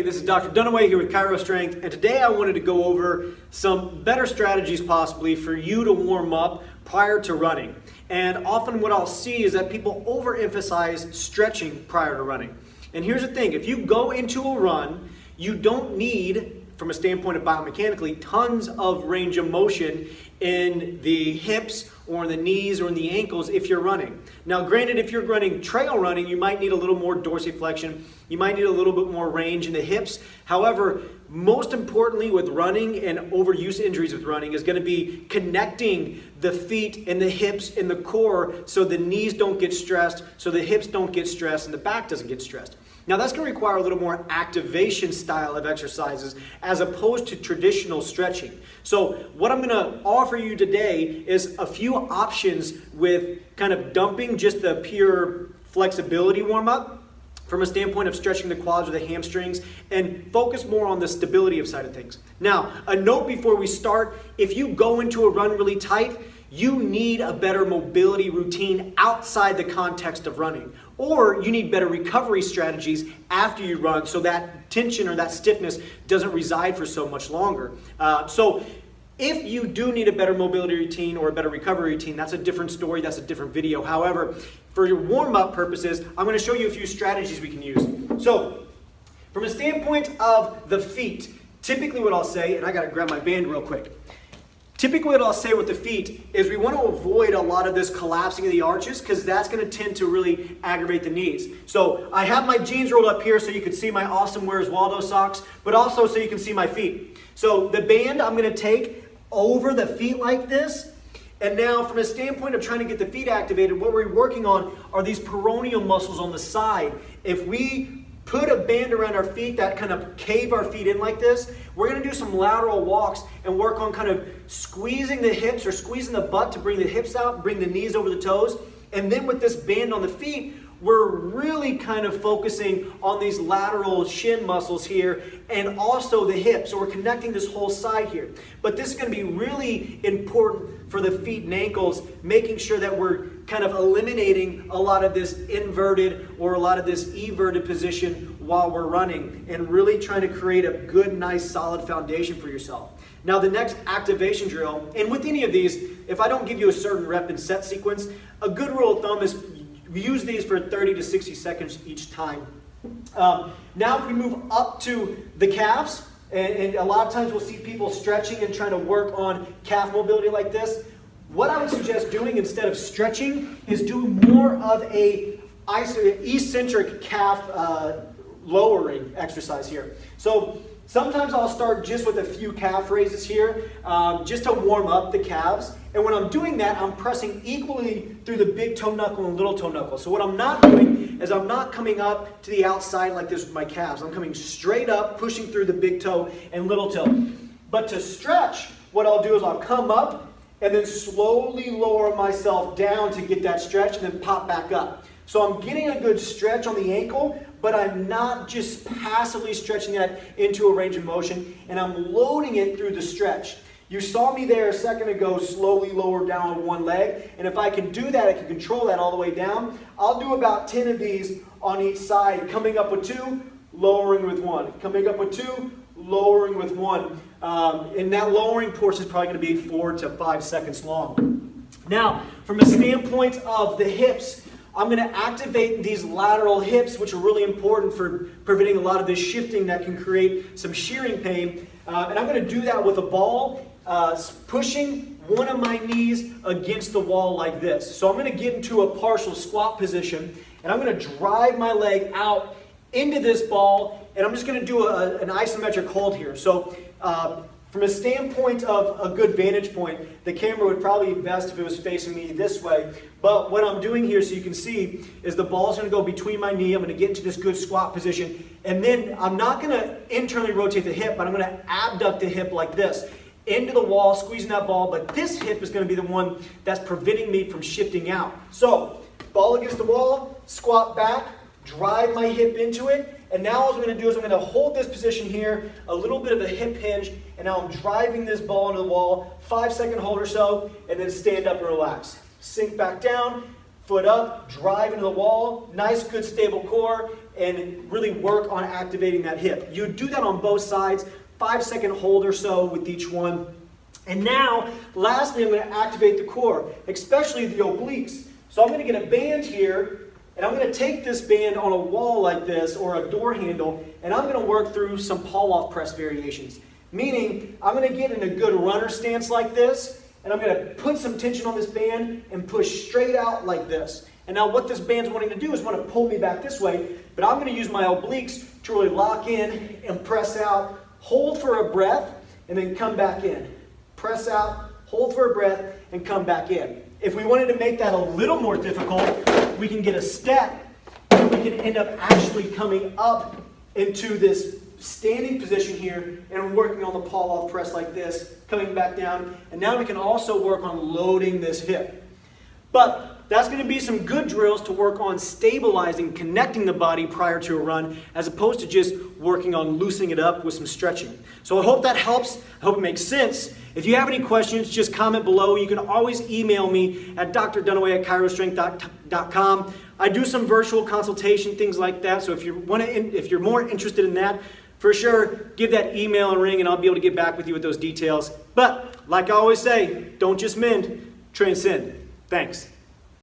Hey, this is Dr. Dunaway here with Chiro Strength, and today I wanted to go over some better strategies possibly for you to warm up prior to running. And often what I'll see is that people overemphasize stretching prior to running. And here's the thing, if you go into a run, you don't need, from a standpoint of biomechanically, tons of range of motion in the hips or in the knees or in the ankles if you're running. Now granted, if you're running trail running, you might need a little more dorsiflexion, you might need a little bit more range in the hips. However, most importantly with running and overuse injuries with running is going to be connecting the feet and the hips and the core so the knees don't get stressed, so the hips don't get stressed, and the back doesn't get stressed. Now that's going to require a little more activation style of exercises as opposed to traditional stretching. So what I'm going to offer you today is a few options with kind of dumping just the pure flexibility warm-up from a standpoint of stretching the quads or the hamstrings, and focus more on the stability of side of things. Now, a note before we start, if you go into a run really tight, you need a better mobility routine outside the context of running. Or you need better recovery strategies after you run so that tension or that stiffness doesn't reside for so much longer. So if you do need a better mobility routine or a better recovery routine, that's a different story, that's a different video. However, for your warm-up purposes, I'm going to show you a few strategies we can use. So, from a standpoint of the feet, typically what I'll say, and I got to grab my band real quick. Typically what I'll say with the feet is we want to avoid a lot of this collapsing of the arches because that's going to tend to really aggravate the knees. So I have my jeans rolled up here so you can see my awesome Where's Waldo socks, but also so you can see my feet. So the band I'm going to take over the feet like this. And now from a standpoint of trying to get the feet activated, what we're working on are these peroneal muscles on the side. If we put a band around our feet that kind of cave our feet in like this, we're going to do some lateral walks and work on kind of squeezing the hips or squeezing the butt to bring the hips out, bring the knees over the toes. And then with this band on the feet, we're really kind of focusing on these lateral shin muscles here and also the hips. So we're connecting this whole side here. But this is going to be really important for the feet and ankles, making sure that we're kind of eliminating a lot of this inverted or a lot of this everted position while we're running and really trying to create a good, nice, solid foundation for yourself. Now the next activation drill, and with any of these, if I don't give you a certain rep and set sequence, a good rule of thumb is we use these for 30 to 60 seconds each time. Now if we move up to the calves, and a lot of times we'll see people stretching and trying to work on calf mobility like this. What I would suggest doing instead of stretching is doing more of a eccentric calf lowering exercise here. So sometimes I'll start just with a few calf raises here, just to warm up the calves. And when I'm doing that, I'm pressing equally through the big toe knuckle and little toe knuckle. So what I'm not doing is I'm not coming up to the outside like this with my calves. I'm coming straight up, pushing through the big toe and little toe. But to stretch, what I'll do is I'll come up and then slowly lower myself down to get that stretch and then pop back up. So I'm getting a good stretch on the ankle, but I'm not just passively stretching that into a range of motion, and I'm loading it through the stretch. You saw me there a second ago slowly lower down on one leg, and if I can do that, I can control that all the way down. I'll do about 10 of these on each side, coming up with 2, lowering with 1. Coming up with 2, lowering with 1. And that lowering portion is probably going to be 4 to 5 seconds long. Now, from a standpoint of the hips, I'm going to activate these lateral hips, which are really important for preventing a lot of this shifting that can create some shearing pain. And I'm going to do that with a ball, pushing one of my knees against the wall like this. So I'm going to get into a partial squat position, and I'm going to drive my leg out into this ball, and I'm just going to do an isometric hold here. So from a standpoint of a good vantage point, the camera would probably be best if it was facing me this way. But what I'm doing here, so you can see, is the ball's going to go between my knee. I'm going to get into this good squat position. And then I'm not going to internally rotate the hip, but I'm going to abduct the hip like this into the wall, squeezing that ball. But this hip is going to be the one that's preventing me from shifting out. So ball against the wall, squat back, drive my hip into it. And now what I'm going to do is I'm going to hold this position here, a little bit of a hip hinge, and now I'm driving this ball into the wall, 5-second hold or so, and then stand up and relax. Sink back down, foot up, drive into the wall, nice good stable core, and really work on activating that hip. You do that on both sides, 5-second hold or so with each one. And now, lastly, I'm going to activate the core, especially the obliques. So I'm going to get a band here, and I'm going to take this band on a wall like this, or a door handle, and I'm going to work through some pull-off press variations. Meaning, I'm going to get in a good runner stance like this, and I'm going to put some tension on this band and push straight out like this. And now what this band's wanting to do is want to pull me back this way, but I'm going to use my obliques to really lock in and press out, hold for a breath, and then come back in. Press out, hold for a breath, and come back in. If we wanted to make that a little more difficult, we can get a step, and we can end up actually coming up into this standing position here and working on the pull-off press like this, coming back down, and now we can also work on loading this hip. But that's going to be some good drills to work on stabilizing, connecting the body prior to a run, as opposed to just working on loosening it up with some stretching. So I hope that helps. I hope it makes sense. If you have any questions, just comment below. You can always email me at drdunaway@chirostrength.com. I do some virtual consultation, things like that. So if you're more interested in that, for sure, give that email a ring and I'll be able to get back with you with those details. But like I always say, don't just mend, transcend. Thanks.